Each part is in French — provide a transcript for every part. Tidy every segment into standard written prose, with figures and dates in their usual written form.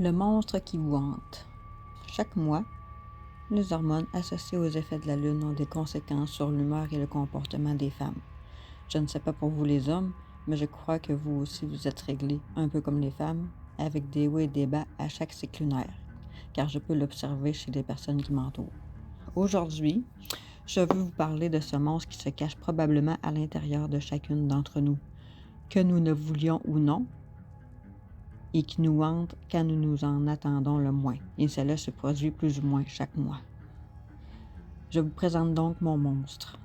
Le monstre qui vous hante. Chaque mois, les hormones associées aux effets de la Lune ont des conséquences sur l'humeur et le comportement des femmes. Je ne sais pas pour vous les hommes, mais je crois que vous aussi vous êtes réglés, un peu comme les femmes, avec des hauts et des bas à chaque cycle lunaire, car je peux l'observer chez les personnes qui m'entourent. Aujourd'hui, je veux vous parler de ce monstre qui se cache probablement à l'intérieur de chacune d'entre nous, que nous ne voulions ou non, et qui nous hante quand nous nous en attendons le moins, et cela se produit plus ou moins chaque mois. Je vous présente donc mon monstre.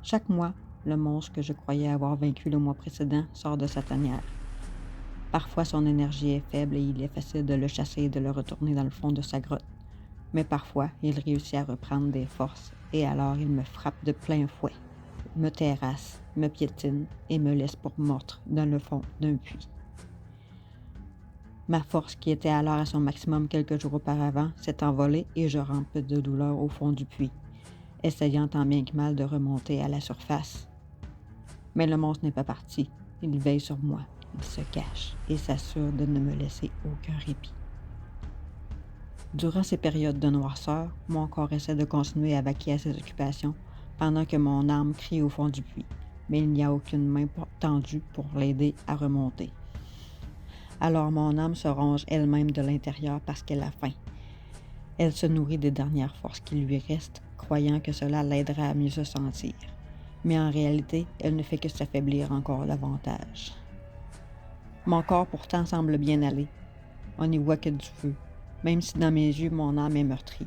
Chaque mois, le monstre que je croyais avoir vaincu le mois précédent sort de sa tanière. Parfois, son énergie est faible et il est facile de le chasser et de le retourner dans le fond de sa grotte. Mais parfois, il réussit à reprendre des forces et alors il me frappe de plein fouet, me terrasse, me piétine et me laisse pour morte dans le fond d'un puits. Ma force, qui était alors à son maximum quelques jours auparavant, s'est envolée et je rampe de douleur au fond du puits, essayant tant bien que mal de remonter à la surface. Mais le monstre n'est pas parti. Il veille sur moi. Il se cache et s'assure de ne me laisser aucun répit. Durant ces périodes de noirceur, mon corps essaie de continuer à vaquer à ses occupations pendant que mon âme crie au fond du puits, mais il n'y a aucune main tendue pour l'aider à remonter. Alors mon âme se ronge elle-même de l'intérieur parce qu'elle a faim. Elle se nourrit des dernières forces qui lui restent, croyant que cela l'aidera à mieux se sentir. Mais en réalité, elle ne fait que s'affaiblir encore davantage. Mon corps pourtant semble bien aller. On n'y voit que du feu, même si dans mes yeux, mon âme est meurtrie.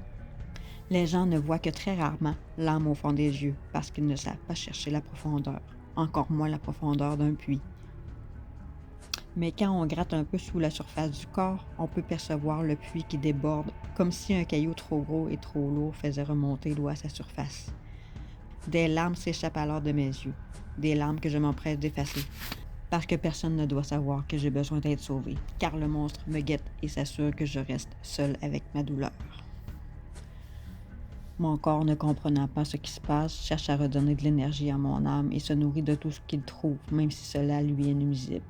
Les gens ne voient que très rarement l'âme au fond des yeux parce qu'ils ne savent pas chercher la profondeur, encore moins la profondeur d'un puits. Mais quand on gratte un peu sous la surface du corps, on peut percevoir le puits qui déborde, comme si un caillou trop gros et trop lourd faisait remonter l'eau à sa surface. Des larmes s'échappent alors de mes yeux, des larmes que je m'empresse d'effacer, parce que personne ne doit savoir que j'ai besoin d'être sauvé, car le monstre me guette et s'assure que je reste seul avec ma douleur. Mon corps, ne comprenant pas ce qui se passe, cherche à redonner de l'énergie à mon âme et se nourrit de tout ce qu'il trouve, même si cela lui est nuisible.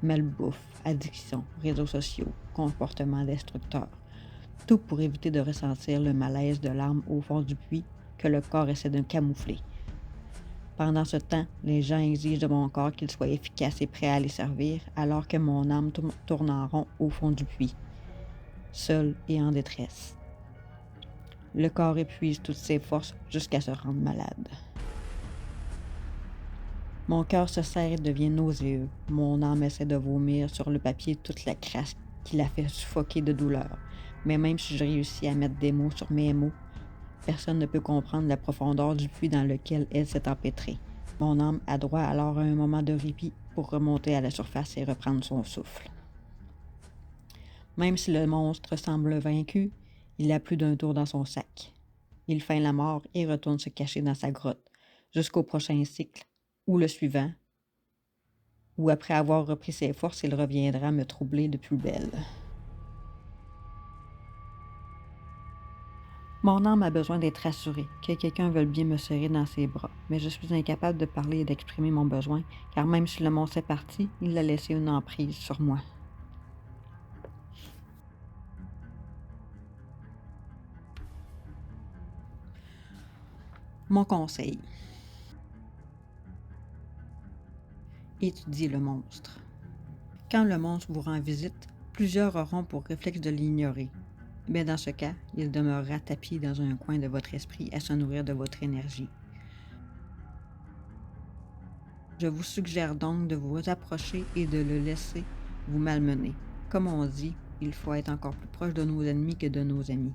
Malbouffe, addiction, réseaux sociaux, comportements destructeurs. Tout pour éviter de ressentir le malaise de l'âme au fond du puits que le corps essaie de camoufler. Pendant ce temps, les gens exigent de mon corps qu'il soit efficace et prêt à les servir, alors que mon âme tourne en rond au fond du puits, seule et en détresse. Le corps épuise toutes ses forces jusqu'à se rendre malade. Mon cœur se serre et devient nauséeux. Mon âme essaie de vomir sur le papier toute la crasse qui la fait suffoquer de douleur. Mais même si je réussis à mettre des mots sur mes mots, personne ne peut comprendre la profondeur du puits dans lequel elle s'est empêtrée. Mon âme a droit alors à un moment de répit pour remonter à la surface et reprendre son souffle. Même si le monstre semble vaincu, il a plus d'un tour dans son sac. Il feint la mort et retourne se cacher dans sa grotte, jusqu'au prochain cycle, ou le suivant, ou après avoir repris ses forces, il reviendra me troubler de plus belle. Mon âme a besoin d'être rassurée, que quelqu'un veuille bien me serrer dans ses bras, mais je suis incapable de parler et d'exprimer mon besoin, car même si le monstre est parti, il a laissé une emprise sur moi. Mon conseil. Étudiez le monstre. Quand le monstre vous rend visite, plusieurs auront pour réflexe de l'ignorer. Mais dans ce cas, il demeurera tapis dans un coin de votre esprit à se nourrir de votre énergie. Je vous suggère donc de vous approcher et de le laisser vous malmener. Comme on dit, il faut être encore plus proche de nos ennemis que de nos amis.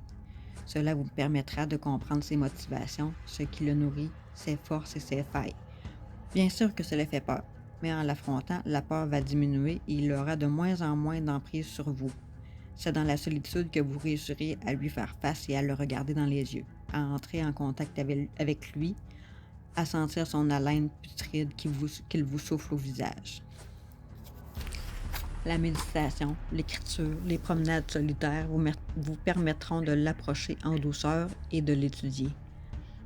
Cela vous permettra de comprendre ses motivations, ce qui le nourrit, ses forces et ses failles. Bien sûr que cela fait peur, mais en l'affrontant, la peur va diminuer et il aura de moins en moins d'emprise sur vous. C'est dans la solitude que vous réussirez à lui faire face et à le regarder dans les yeux, à entrer en contact avec lui, à sentir son haleine putride qu'il vous souffle au visage. La méditation, l'écriture, les promenades solitaires vous permettront de l'approcher en douceur et de l'étudier.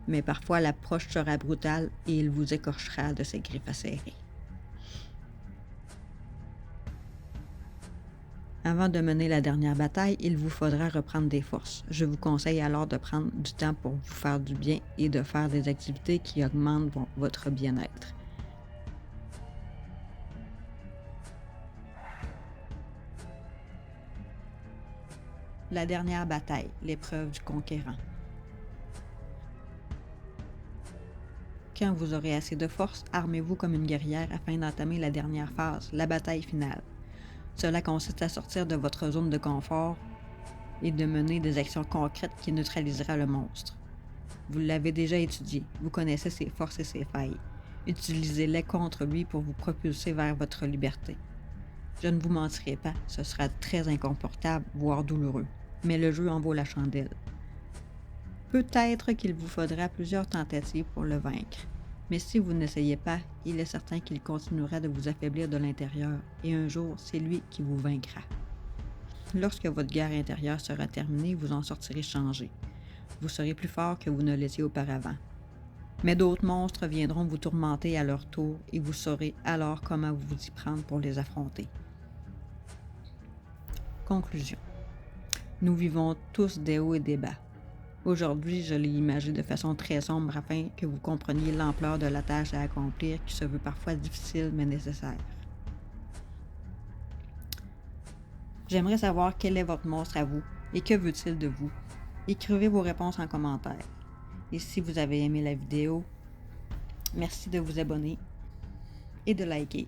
Mais parfois l'approche sera brutale et il vous écorchera de ses griffes acérées. Avant de mener la dernière bataille, il vous faudra reprendre des forces. Je vous conseille alors de prendre du temps pour vous faire du bien et de faire des activités qui augmentent votre bien-être. La dernière bataille, l'épreuve du conquérant. Quand vous aurez assez de force, armez-vous comme une guerrière afin d'entamer la dernière phase, la bataille finale. Cela consiste à sortir de votre zone de confort et de mener des actions concrètes qui neutralisera le monstre. Vous l'avez déjà étudié, vous connaissez ses forces et ses failles. Utilisez-les contre lui pour vous propulser vers votre liberté. Je ne vous mentirai pas, ce sera très inconfortable, voire douloureux, mais le jeu en vaut la chandelle. Peut-être qu'il vous faudra plusieurs tentatives pour le vaincre, mais si vous n'essayez pas, il est certain qu'il continuera de vous affaiblir de l'intérieur, et un jour, c'est lui qui vous vaincra. Lorsque votre guerre intérieure sera terminée, vous en sortirez changé. Vous serez plus fort que vous ne l'étiez auparavant. Mais d'autres monstres viendront vous tourmenter à leur tour et vous saurez alors comment vous y prendre pour les affronter. Conclusion. Nous vivons tous des hauts et des bas. Aujourd'hui, je l'ai imagé de façon très sombre afin que vous compreniez l'ampleur de la tâche à accomplir qui se veut parfois difficile mais nécessaire. J'aimerais savoir quel est votre monstre à vous et que veut-il de vous. Écrivez vos réponses en commentaire. Et si vous avez aimé la vidéo, merci de vous abonner et de liker.